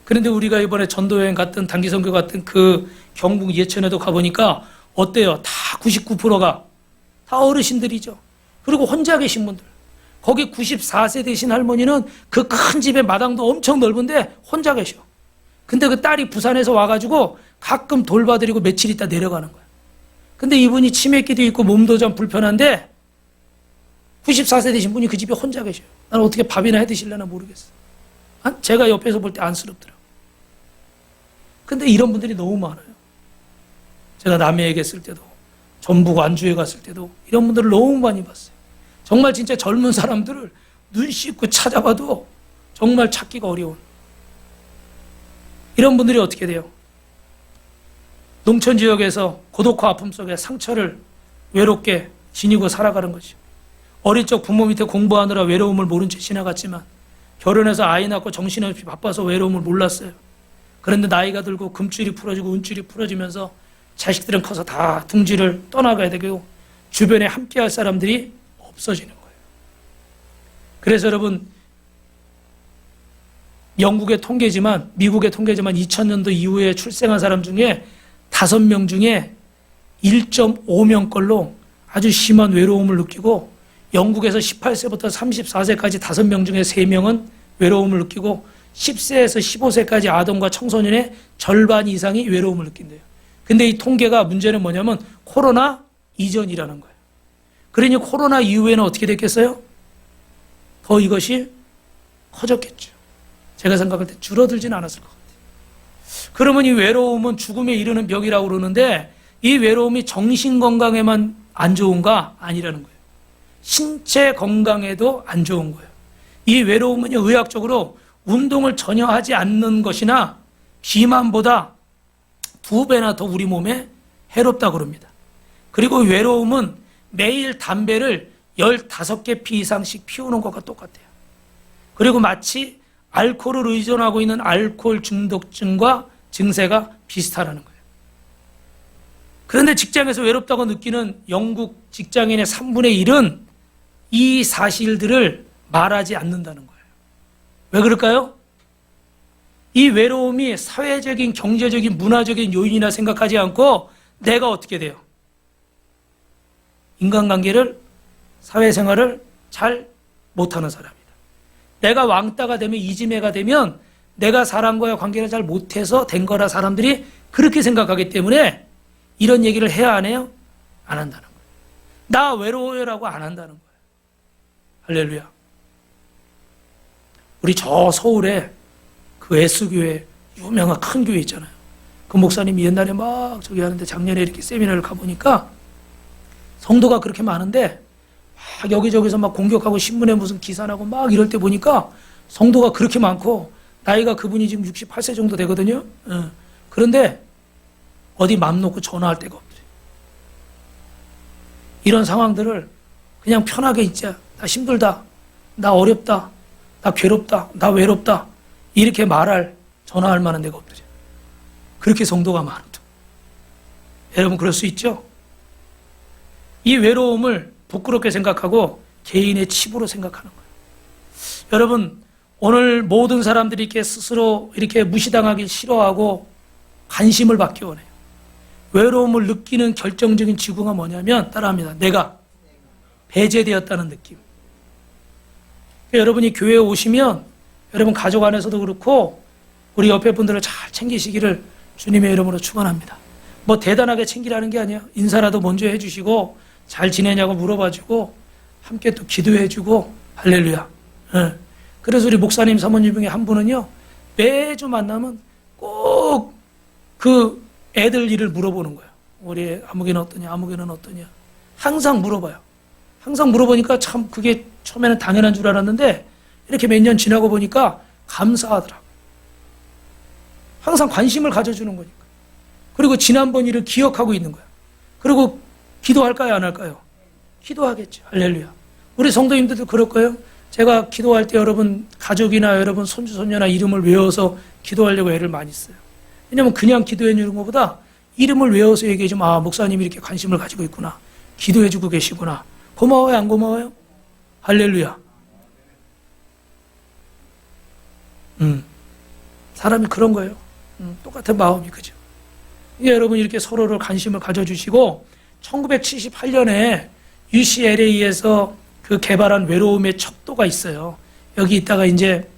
그런데 우리가 이번에 전도여행 갔던 단기선교 갔던 그 경북 예천에도 가보니까 어때요? 다 99%가 다 어르신들이죠. 그리고 혼자 계신 분들, 거기 94세 되신 할머니는 그 큰 집에 마당도 엄청 넓은데 혼자 계셔. 근데 그 딸이 부산에서 와가지고 가끔 돌봐드리고 며칠 있다 내려가는 거야. 근데 이분이 치매기도 있고 몸도 좀 불편한데 94세 되신 분이 그 집에 혼자 계셔요. 나는 어떻게 밥이나 해 드실려나 모르겠어. 제가 옆에서 볼 때 안쓰럽더라고요. 근데 이런 분들이 너무 많아요. 제가 남해에 갔을 때도, 전북 완주에 갔을 때도 이런 분들을 너무 많이 봤어요. 정말 진짜 젊은 사람들을 눈 씻고 찾아봐도 정말 찾기가 어려운 이런 분들이 어떻게 돼요? 농촌 지역에서 고독과 아픔 속에 상처를 외롭게 지니고 살아가는 거죠. 어릴 적 부모 밑에 공부하느라 외로움을 모른 채 지나갔지만 결혼해서 아이 낳고 정신없이 바빠서 외로움을 몰랐어요. 그런데 나이가 들고 금줄이 풀어지고 은줄이 풀어지면서 자식들은 커서 다 둥지를 떠나가야 되고 주변에 함께할 사람들이 없어지는 거예요. 그래서 여러분, 영국의 통계지만, 미국의 통계지만 2000년도 이후에 출생한 사람 중에 5명 중에 1.5명꼴로 아주 심한 외로움을 느끼고, 영국에서 18세부터 34세까지 5명 중에 3명은 외로움을 느끼고 10세에서 15세까지 아동과 청소년의 절반 이상이 외로움을 느낀대요. 근데 이 통계가 문제는 뭐냐면 코로나 이전이라는 거예요. 그러니 코로나 이후에는 어떻게 됐겠어요? 더 이것이 커졌겠죠. 제가 생각할 때 줄어들지는 않았을 것 같아요. 그러면 이 외로움은 죽음에 이르는 병이라고 그러는데 이 외로움이 정신 건강에만 안 좋은가? 아니라는 거예요. 신체 건강에도 안 좋은 거예요. 이 외로움은 의학적으로 운동을 전혀 하지 않는 것이나 비만보다 2배나 더 우리 몸에 해롭다고 그럽니다. 그리고 외로움은 매일 담배를 15개 피 이상씩 피우는 것과 똑같아요. 그리고 마치 알코올을 의존하고 있는 알코올 중독증과 증세가 비슷하다는 거예요. 그런데 직장에서 외롭다고 느끼는 영국 직장인의 3분의 1은 이 사실들을 말하지 않는다는 거예요. 왜 그럴까요? 이 외로움이 사회적인, 경제적인, 문화적인 요인이나 생각하지 않고 내가 어떻게 돼요? 인간관계를, 사회생활을 잘 못하는 사람이다. 내가 왕따가 되면, 이지매가 되면 내가 사람과의 관계를 잘 못해서 된 거라 사람들이 그렇게 생각하기 때문에 이런 얘기를 해야 안 해요? 안 한다는 거예요. 나 외로워요라고 안 한다는 거예요. 할렐루야. 우리 저 서울에 그 S교회 유명한 큰 교회 있잖아요. 그 목사님이 옛날에 막 저기 하는데 작년에 이렇게 세미나를 가보니까 성도가 그렇게 많은데 막 여기저기서 막 공격하고 신문에 무슨 기사 나고 막 이럴 때 보니까 성도가 그렇게 많고 나이가 그분이 지금 68세 정도 되거든요. 그런데 어디 맘 놓고 전화할 데가 없대요. 이런 상황들을 그냥 편하게 있자. 나 힘들다. 나 어렵다. 나 괴롭다. 나 외롭다. 이렇게 말할, 전화할 만한 데가 없더래요. 그렇게 성도가 많다. 여러분 그럴 수 있죠? 이 외로움을 부끄럽게 생각하고 개인의 치부로 생각하는 거예요. 여러분 오늘 모든 사람들이 이렇게 스스로 이렇게 무시당하기 싫어하고 관심을 받기 원해요. 외로움을 느끼는 결정적인 지구가 뭐냐면 따라합니다. 내가 배제되었다는 느낌. 여러분이 교회에 오시면 여러분 가족 안에서도 그렇고 우리 옆에 분들을 잘 챙기시기를 주님의 이름으로 축원합니다. 뭐 대단하게 챙기라는 게 아니에요. 인사라도 먼저 해주시고 잘 지내냐고 물어봐주고 함께 또 기도해주고 할렐루야. 그래서 우리 목사님 사모님 중에 한 분은요 매주 만나면 꼭 그 애들 일을 물어보는 거예요. 우리 아무개는 어떠냐, 아무개는 어떠냐. 항상 물어봐요. 항상 물어보니까 참 그게 처음에는 당연한 줄 알았는데 이렇게 몇 년 지나고 보니까 감사하더라고요. 항상 관심을 가져주는 거니까. 그리고 지난번 일을 기억하고 있는 거예요. 그리고 기도할까요, 안 할까요? 기도하겠죠. 할렐루야. 우리 성도님들도 그럴 거예요. 제가 기도할 때 여러분 가족이나 여러분 손주, 손녀나 이름을 외워서 기도하려고 애를 많이 써요. 왜냐면 그냥 기도해 주는 것보다 이름을 외워서 얘기해 주면 아, 목사님이 이렇게 관심을 가지고 있구나. 기도해 주고 계시구나. 고마워요, 안 고마워요? 할렐루야. 사람이 그런 거예요. 똑같은 마음이, 그죠? 여러분 이렇게 서로를 관심을 가져주시고 1978년에 UCLA에서 그 개발한 외로움의 척도가 있어요. 여기 있다가 이제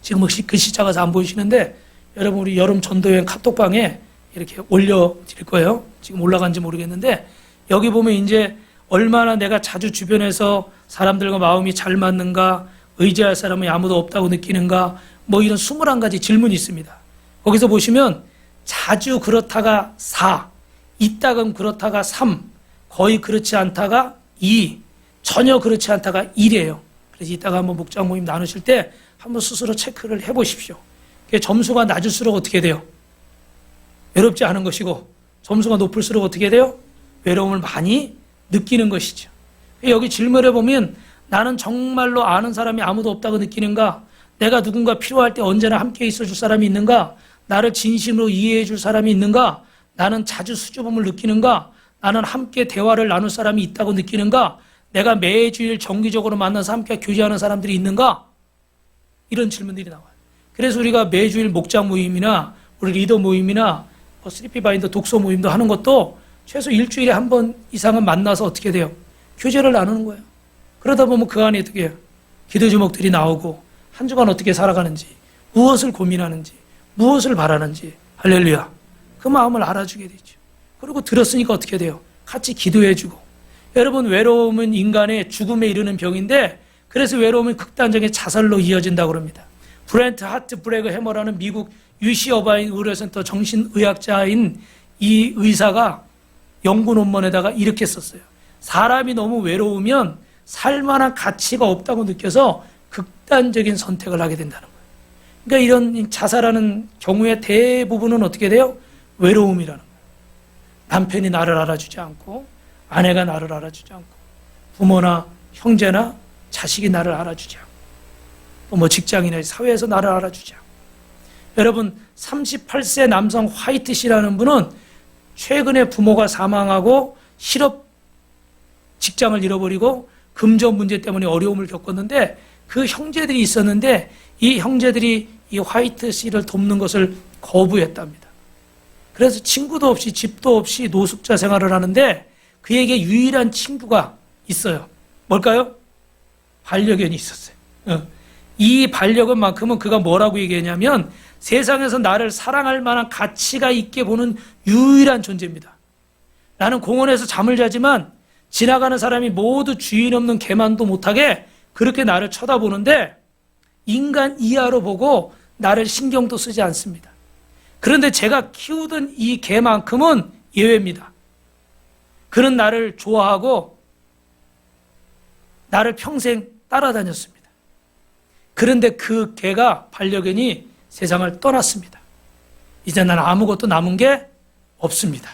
지금 그 시차가 안 보이시는데 여러분 우리 여름 전도여행 카톡방에 이렇게 올려드릴 거예요. 지금 올라간지 모르겠는데 여기 보면 이제 얼마나 내가 자주 주변에서 사람들과 마음이 잘 맞는가, 의지할 사람이 아무도 없다고 느끼는가, 뭐 이런 21가지 질문이 있습니다. 거기서 보시면 자주 그렇다가 4, 이따금 그렇다가 3, 거의 그렇지 않다가 2, 전혀 그렇지 않다가 1이에요. 그래서 이따가 한번 목장 모임 나누실 때 한번 스스로 체크를 해보십시오. 점수가 낮을수록 어떻게 돼요? 외롭지 않은 것이고, 점수가 높을수록 어떻게 돼요? 외로움을 많이 느끼는 것이죠. 여기 질문해 보면 나는 정말로 아는 사람이 아무도 없다고 느끼는가? 내가 누군가 필요할 때 언제나 함께 있어줄 사람이 있는가? 나를 진심으로 이해해 줄 사람이 있는가? 나는 자주 수줍음을 느끼는가? 나는 함께 대화를 나눌 사람이 있다고 느끼는가? 내가 매주일 정기적으로 만나서 함께 교제하는 사람들이 있는가? 이런 질문들이 나와요. 그래서 우리가 매주일 목장 모임이나 우리 리더 모임이나 스리피바인더 독서 모임도 하는 것도 최소 일주일에 한 번 이상은 만나서 어떻게 돼요? 교제를 나누는 거예요. 그러다 보면 그 안에 어떻게 해요? 기도 제목들이 나오고 한 주간 어떻게 살아가는지, 무엇을 고민하는지, 무엇을 바라는지, 할렐루야. 그 마음을 알아주게 되죠. 그리고 들었으니까 어떻게 돼요? 같이 기도해주고. 여러분, 외로움은 인간의 죽음에 이르는 병인데, 그래서 외로움은 극단적인 자살로 이어진다고 합니다. 브렌트 하트 브레그 해머라는 미국 UC 어바인 의료센터 정신의학자인 이 의사가 연구 논문에다가 이렇게 썼어요. 사람이 너무 외로우면 살만한 가치가 없다고 느껴서 극단적인 선택을 하게 된다는 거예요. 그러니까 이런 자살하는 경우의 대부분은 어떻게 돼요? 외로움이라는 거예요. 남편이 나를 알아주지 않고, 아내가 나를 알아주지 않고, 부모나 형제나 자식이 나를 알아주지 않고, 또 뭐 직장이나 사회에서 나를 알아주지 않고. 여러분, 38세 남성 화이트 씨라는 분은 최근에 부모가 사망하고 실업 직장을 잃어버리고 금전 문제 때문에 어려움을 겪었는데, 그 형제들이 있었는데 이 형제들이 이 화이트 씨를 돕는 것을 거부했답니다. 그래서 친구도 없이 집도 없이 노숙자 생활을 하는데 그에게 유일한 친구가 있어요. 뭘까요? 반려견이 있었어요. 이 반려견만큼은 그가 뭐라고 얘기했냐면 세상에서 나를 사랑할 만한 가치가 있게 보는 유일한 존재입니다. 나는 공원에서 잠을 자지만 지나가는 사람이 모두 주인 없는 개만도 못하게 그렇게 나를 쳐다보는데 인간 이하로 보고 나를 신경도 쓰지 않습니다. 그런데 제가 키우던 이 개만큼은 예외입니다. 그는 나를 좋아하고 나를 평생 따라다녔습니다. 그런데 그 개가, 반려견이 세상을 떠났습니다. 이제 나는 아무것도 남은 게 없습니다.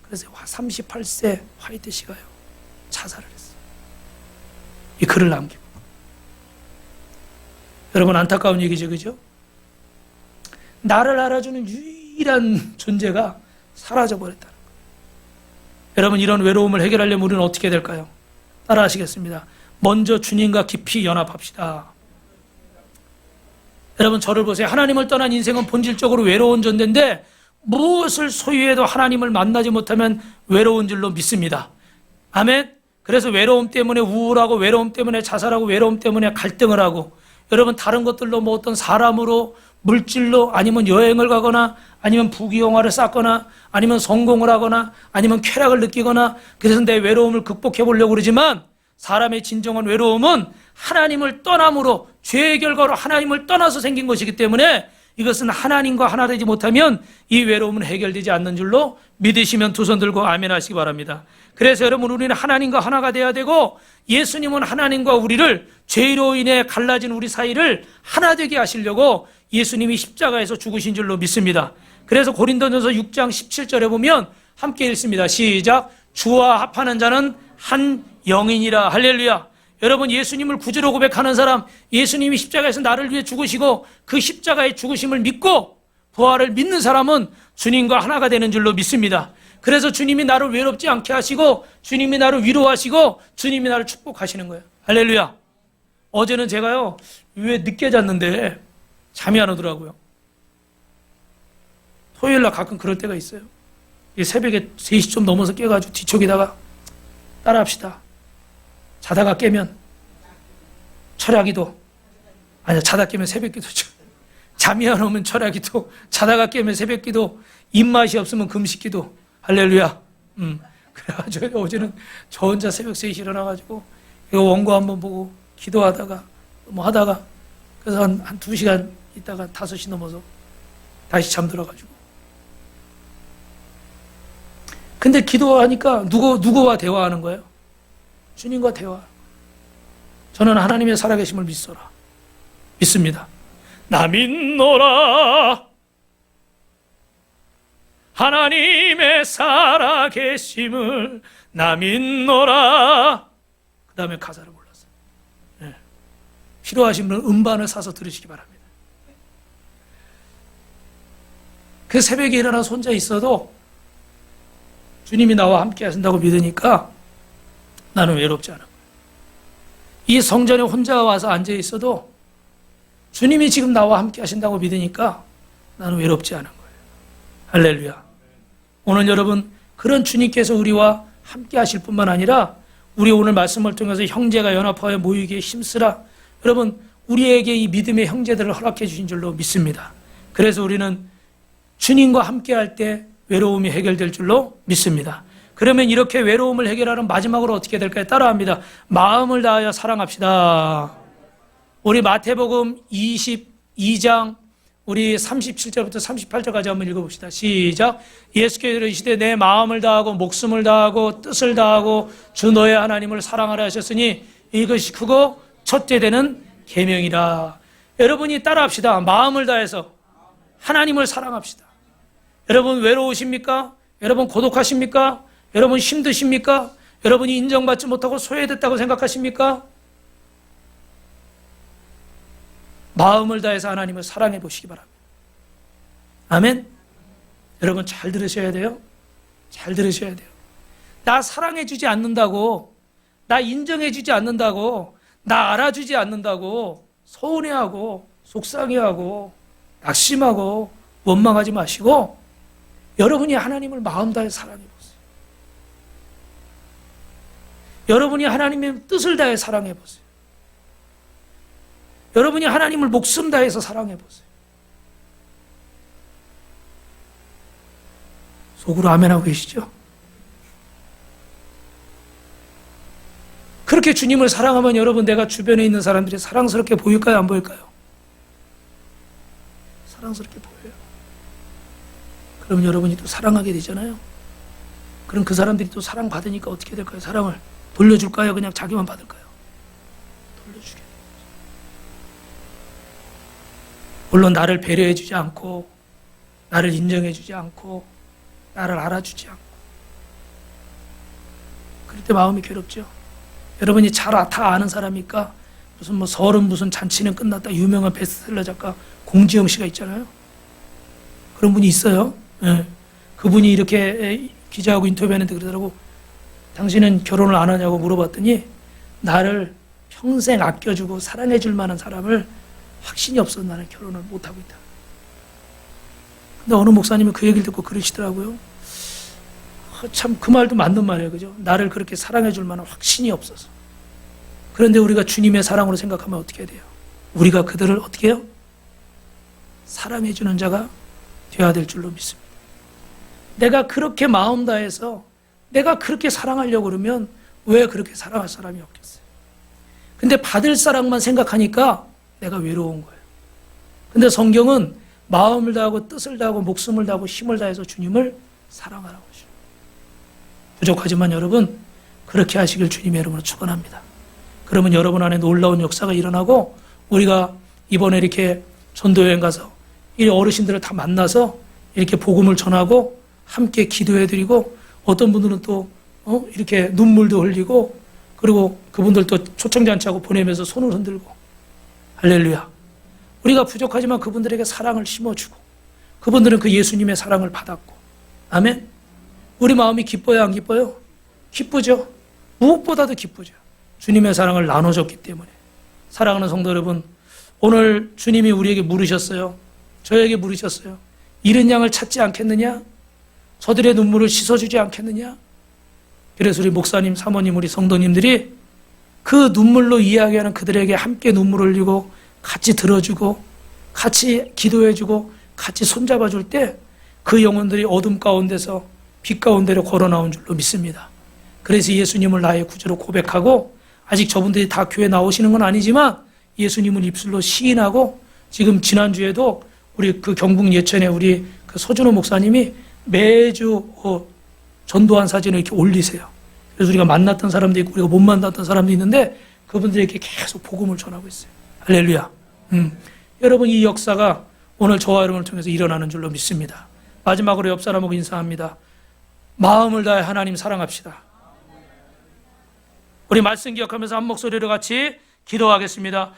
그래서 38세 화이트 씨가요, 자살을 했어요. 이 글을 남기고. 여러분, 안타까운 얘기죠, 그죠? 나를 알아주는 유일한 존재가 사라져버렸다는 거예요. 여러분, 이런 외로움을 해결하려면 우리는 어떻게 될까요? 따라 하시겠습니다. 먼저 주님과 깊이 연합합시다. 여러분, 저를 보세요. 하나님을 떠난 인생은 본질적으로 외로운 존재인데 무엇을 소유해도 하나님을 만나지 못하면 외로운 줄로 믿습니다. 아멘. 그래서 외로움 때문에 우울하고, 외로움 때문에 자살하고, 외로움 때문에 갈등을 하고, 여러분, 다른 것들로 뭐 어떤 사람으로, 물질로, 아니면 여행을 가거나, 아니면 부귀영화를 쌓거나, 아니면 성공을 하거나, 아니면 쾌락을 느끼거나, 그래서 내 외로움을 극복해 보려고 그러지만 사람의 진정한 외로움은 하나님을 떠남으로, 죄의 결과로 하나님을 떠나서 생긴 것이기 때문에 이것은 하나님과 하나 되지 못하면 이 외로움은 해결되지 않는 줄로 믿으시면 두 손 들고 아멘 하시기 바랍니다. 그래서 여러분, 우리는 하나님과 하나가 돼야 되고, 예수님은 하나님과 우리를, 죄로 인해 갈라진 우리 사이를 하나 되게 하시려고 예수님이 십자가에서 죽으신 줄로 믿습니다. 그래서 고린도전서 6장 17절에 보면 함께 읽습니다. 시작. 주와 합하는 자는 한 영이니라. 할렐루야. 여러분, 예수님을 구주로 고백하는 사람, 예수님이 십자가에서 나를 위해 죽으시고 그 십자가의 죽으심을 믿고 부활을 믿는 사람은 주님과 하나가 되는 줄로 믿습니다. 그래서 주님이 나를 외롭지 않게 하시고, 주님이 나를 위로하시고, 주님이 나를 축복하시는 거예요. 할렐루야. 어제는 제가요, 왜 늦게 잤는데 잠이 안 오더라고요. 토요일날 가끔 그럴 때가 있어요. 새벽에 3시 좀 넘어서 깨가지고 뒤척이다가 따라합시다. 자다가 깨면 철야기도, 아니야, 자다 깨면 새벽기도죠. 잠이 안 오면 철야기도, 자다가 깨면 새벽기도, 입맛이 없으면 금식기도. 할렐루야. 그래가지고 어제는 저 혼자 새벽 3시 일어나가지고 이거 원고 한번 보고 기도하다가 뭐 하다가 그래서 한 2시간 있다가 5시 넘어서 다시 잠들어가지고. 근데 기도하니까 누구와 대화하는 거예요? 주님과 대화. 저는 하나님의 살아계심을 믿습니다. 나 믿노라 하나님의 살아계심을 나 믿노라. 그 다음에 가사를 골랐어요. 네. 필요하신 분은 음반을 사서 들으시기 바랍니다. 그 새벽에 일어나서 혼자 있어도 주님이 나와 함께 하신다고 믿으니까 나는 외롭지 않은 거예요. 이 성전에 혼자 와서 앉아 있어도 주님이 지금 나와 함께 하신다고 믿으니까 나는 외롭지 않은 거예요. 할렐루야. 오늘 여러분 그런 주님께서 우리와 함께 하실 뿐만 아니라 우리 오늘 말씀을 통해서 형제가 연합하여 모이기에 힘쓰라. 여러분 우리에게 이 믿음의 형제들을 허락해 주신 줄로 믿습니다. 그래서 우리는 주님과 함께 할 때 외로움이 해결될 줄로 믿습니다. 그러면 이렇게 외로움을 해결하는 마지막으로 어떻게 될까요? 따라합니다. 마음을 다하여 사랑합시다. 우리 마태복음 22장 우리 37절부터 38절까지 한번 읽어봅시다. 시작. 예수께서 이르시되 내 마음을 다하고 목숨을 다하고 뜻을 다하고 주 너의 하나님을 사랑하라 하셨으니 이것이 크고 첫째 되는 계명이라. 여러분이 따라합시다. 마음을 다해서 하나님을 사랑합시다. 여러분 외로우십니까? 여러분 고독하십니까? 여러분 힘드십니까? 여러분이 인정받지 못하고 소외됐다고 생각하십니까? 마음을 다해서 하나님을 사랑해 보시기 바랍니다. 아멘? 여러분 잘 들으셔야 돼요. 잘 들으셔야 돼요. 나 사랑해 주지 않는다고, 나 인정해 주지 않는다고, 나 알아주지 않는다고 서운해하고 속상해하고 낙심하고 원망하지 마시고 여러분이 하나님을 마음 다해 사랑해 보세요. 여러분이 하나님의 뜻을 다해 사랑해 보세요. 여러분이 하나님을 목숨 다해서 사랑해 보세요. 속으로 아멘하고 계시죠? 그렇게 주님을 사랑하면 여러분 내가 주변에 있는 사람들이 사랑스럽게 보일까요? 안 보일까요? 사랑스럽게 보여요. 그럼 여러분이 또 사랑하게 되잖아요. 그럼 그 사람들이 또 사랑받으니까 어떻게 될까요? 사랑을 돌려줄까요? 그냥 자기만 받을까요? 돌려주게. 물론 나를 배려해주지 않고 나를 인정해주지 않고 나를 알아주지 않고 그럴 때 마음이 괴롭죠. 여러분이 다 아는 사람이니까 무슨 뭐 서른 무슨 잔치는 끝났다 유명한 베스트셀러 작가 공지영 씨가 있잖아요. 그런 분이 있어요. 예. 그분이 이렇게 기자하고 인터뷰하는데 그러더라고. 당신은 결혼을 안 하냐고 물어봤더니 나를 평생 아껴주고 사랑해줄 만한 사람을 확신이 없어서 나는 결혼을 못하고 있다. 근데 어느 목사님이 그 얘기를 듣고 그러시더라고요. 참 그 말도 맞는 말이에요. 그죠? 나를 그렇게 사랑해줄 만한 확신이 없어서. 그런데 우리가 주님의 사랑으로 생각하면 어떻게 해야 돼요? 우리가 그들을 어떻게 해요? 사랑해주는 자가 되어야 될 줄로 믿습니다. 내가 그렇게 마음 다해서 내가 그렇게 사랑하려고 그러면 왜 그렇게 사랑할 사람이 없겠어요? 근데 받을 사랑만 생각하니까 내가 외로운 거예요. 근데 성경은 마음을 다하고 뜻을 다하고 목숨을 다하고 힘을 다해서 주님을 사랑하라고 하시죠. 부족하지만 여러분 그렇게 하시길 주님의 이름으로 축원합니다. 그러면 여러분 안에 놀라운 역사가 일어나고 우리가 이번에 이렇게 전도여행 가서 이 어르신들을 다 만나서 이렇게 복음을 전하고 함께 기도해드리고 어떤 분들은 또 이렇게 눈물도 흘리고 그리고 그분들도 초청잔치하고 보내면서 손을 흔들고 할렐루야. 우리가 부족하지만 그분들에게 사랑을 심어주고 그분들은 그 예수님의 사랑을 받았고 아멘. 우리 마음이 기뻐요 안 기뻐요? 기쁘죠. 무엇보다도 기쁘죠. 주님의 사랑을 나눠줬기 때문에. 사랑하는 성도 여러분, 오늘 주님이 우리에게 물으셨어요. 저에게 물으셨어요. 잃은 양을 찾지 않겠느냐? 저들의 눈물을 씻어주지 않겠느냐? 그래서 우리 목사님, 사모님, 우리 성도님들이 그 눈물로 이야기하는 그들에게 함께 눈물을 흘리고 같이 들어주고 같이 기도해주고 같이 손잡아줄 때 그 영혼들이 어둠 가운데서 빛 가운데로 걸어 나온 줄로 믿습니다. 그래서 예수님을 나의 구주로 고백하고, 아직 저분들이 다 교회 나오시는 건 아니지만 예수님을 입술로 시인하고, 지금 지난주에도 우리 그 경북 예천에 우리 그 서준호 목사님이 매주 전도한 사진을 이렇게 올리세요. 그래서 우리가 만났던 사람도 있고 우리가 못 만났던 사람도 있는데 그분들에게 계속 복음을 전하고 있어요. 할렐루야. 여러분, 이 역사가 오늘 저와 여러분을 통해서 일어나는 줄로 믿습니다. 마지막으로 옆 사람하고 인사합니다. 마음을 다해 하나님 사랑합시다. 우리 말씀 기억하면서 한 목소리로 같이 기도하겠습니다.